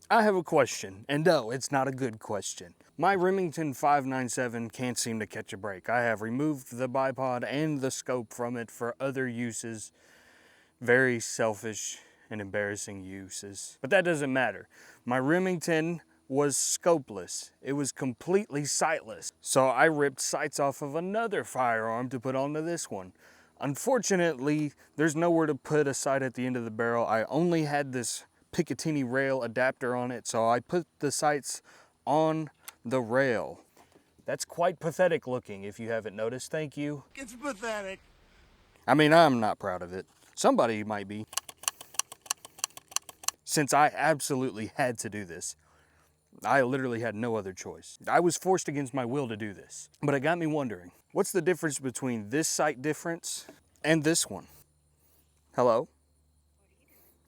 I have a question, and no, it's not a good question. My Remington 597 can't seem to catch a break. I have removed the bipod and the scope from it for other uses, very selfish and embarrassing uses. But that doesn't matter. My Remington was scopeless. It was completely sightless. So I ripped sights off of another firearm to put onto this one. Unfortunately, there's nowhere to put a sight at the end of the barrel. I only had this Picatinny rail adapter on it, so I put the sights on the rail. That's quite pathetic looking, if you haven't noticed. Thank you. It's pathetic. I mean, I'm not proud of it. Somebody might be. Since I absolutely had to do this. I literally had no other choice. I was forced against my will to do this. But it got me wondering, what's the difference between this sight difference and this one? Hello?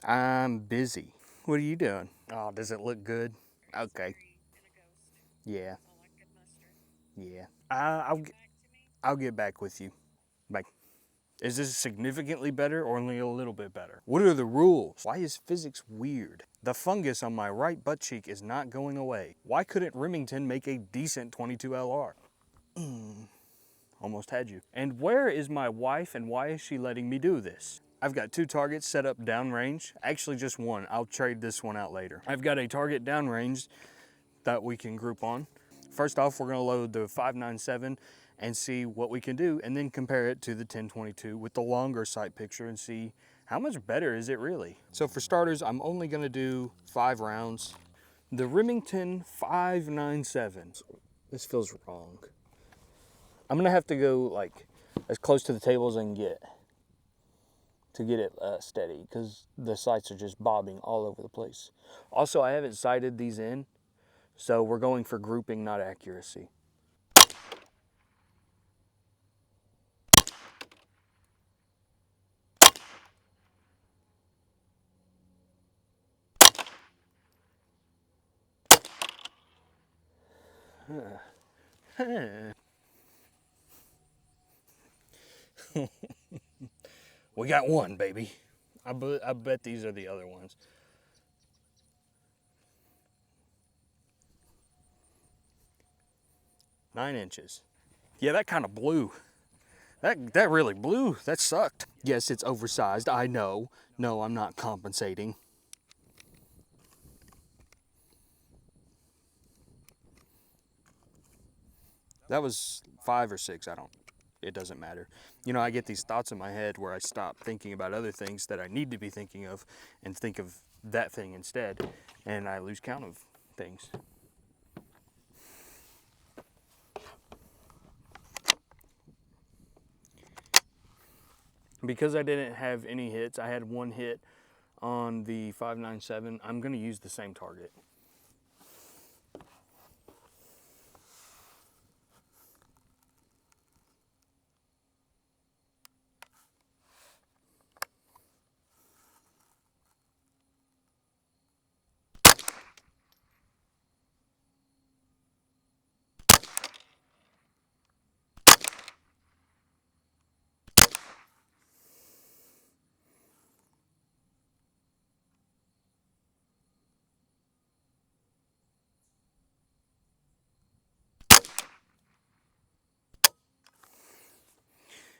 I'm busy. What are you doing? Oh, does it look good? Okay. Yeah. Yeah. I'll get back with you. Bye. Is this significantly better or only a little bit better? What are the rules? Why is physics weird? The fungus on my right butt cheek is not going away. Why couldn't Remington make a decent 22 LR? Almost had you. And where is my wife and why is she letting me do this? I've got 2 targets set up downrange. Actually just one. I'll trade this one out later. I've got a target downrange that we can group on. First off, we're gonna load the 597 and see what we can do, and then compare it to the 1022 with the longer sight picture and see how much better is it really. So for starters, I'm only gonna do 5 rounds. The Remington 597. This feels wrong. I'm gonna have to go like as close to the table as I can get to get it steady, because the sights are just bobbing all over the place. Also, I haven't sighted these in, so we're going for grouping, not accuracy. We got one, baby. I bet these are the other ones. Nine inches. Yeah, that kind of blew. That really blew. That sucked. Yes, it's oversized. I know. No, I'm not compensating. That was 5 or 6. It doesn't matter. You know, I get these thoughts in my head where I stop thinking about other things that I need to be thinking of and think of that thing instead, and I lose count of things. Because I didn't have any hits, I had 1 hit on the 597. I'm gonna use the same target.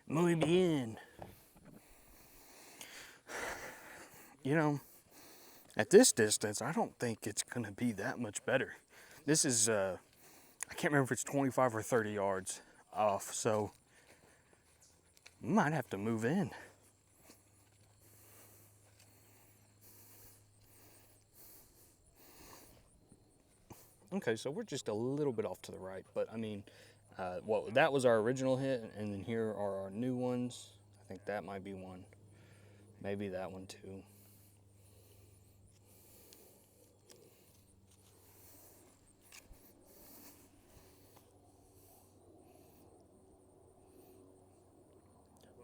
Muy bien. You know, at this distance, I don't think it's gonna be that much better. This is, I can't remember if it's 25 or 30 yards off, so I might have to move in. Okay, so we're just a little bit off to the right, but I mean, well, that was our original hit, and then here are our new ones. I think that might be one. Maybe that one too.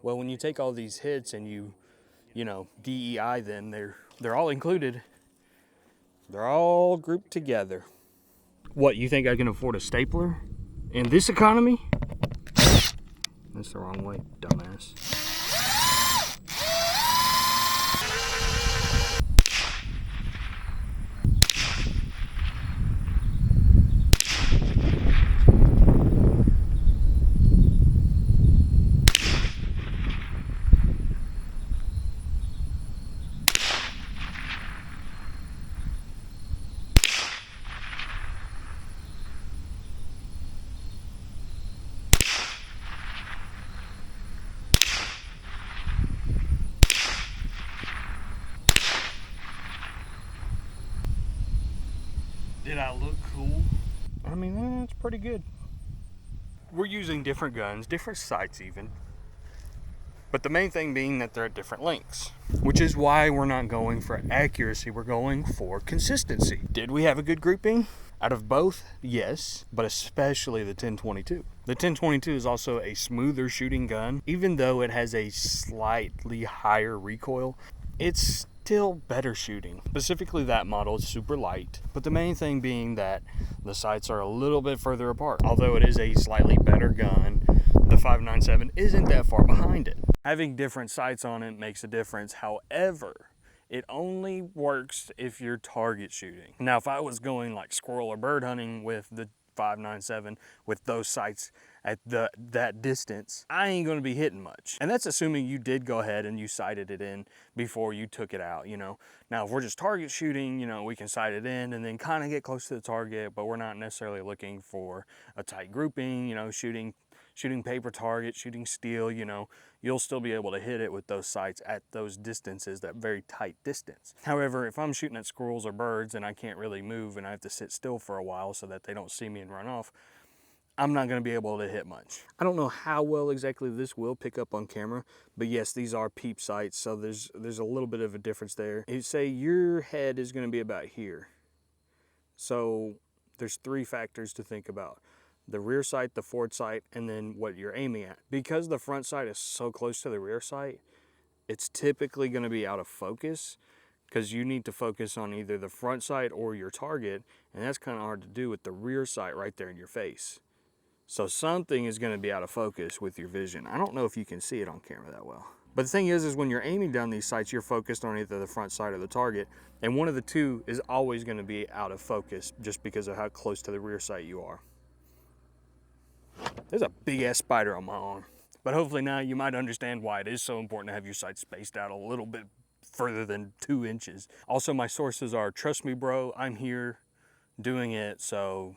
Well, when you take all these hits and you know, DEI them, they're all included. They're all grouped together. What, you think I can afford a stapler in this economy? That's the wrong way, dumbass. Did I look cool? I mean, that's pretty good. We're using different guns, different sights even. But the main thing being that they're at different lengths, which is why we're not going for accuracy, we're going for consistency. Did we have a good grouping? Out of both, yes, but especially the 1022. The 1022 is also a smoother shooting gun. Even though it has a slightly higher recoil, it's still better shooting. Specifically that model is super light, but the main thing being that the sights are a little bit further apart. Although it is a slightly better gun, the 5.97 isn't that far behind it. Having different sights on it makes a difference. However, it only works if you're target shooting. Now, if I was going like squirrel or bird hunting with the 5.97 with those sights at that distance, I ain't gonna be hitting much. And that's assuming you did go ahead and you sighted it in before you took it out, you know. Now, if we're just target shooting, you know, we can sight it in and then kind of get close to the target, but we're not necessarily looking for a tight grouping, you know, shooting paper target, shooting steel, you know, you'll still be able to hit it with those sights at those distances, that very tight distance. However, if I'm shooting at squirrels or birds and I can't really move and I have to sit still for a while so that they don't see me and run off, I'm not going to be able to hit much. I don't know how well exactly this will pick up on camera, but yes, these are peep sights, so there's a little bit of a difference there. You say your head is going to be about here. So there's three factors to think about: the rear sight, the forward sight, and then what you're aiming at. Because the front sight is so close to the rear sight, it's typically going to be out of focus because you need to focus on either the front sight or your target, and that's kind of hard to do with the rear sight right there in your face. So something is going to be out of focus with your vision. I don't know if you can see it on camera that well. But the thing is when you're aiming down these sights, you're focused on either the front sight or the target, and one of the two is always going to be out of focus just because of how close to the rear sight you are. There's a big ass spider on my arm. But hopefully now you might understand why it is so important to have your sights spaced out a little bit further than 2 inches. Also, my sources are, trust me bro, I'm here doing it, so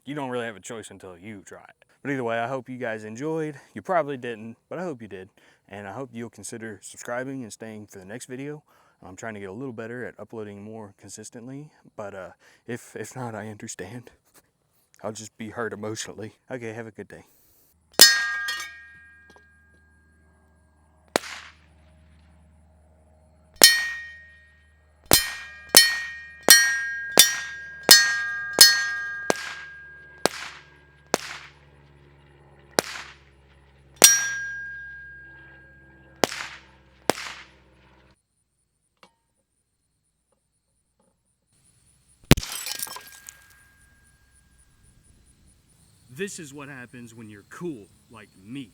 you don't really have a choice until you try it. But either way, I hope you guys enjoyed. You probably didn't, but I hope you did. And I hope you'll consider subscribing and staying for the next video. I'm trying to get a little better at uploading more consistently, but if not, I understand. I'll just be hurt emotionally. Okay, have a good day. This is what happens when you're cool like me.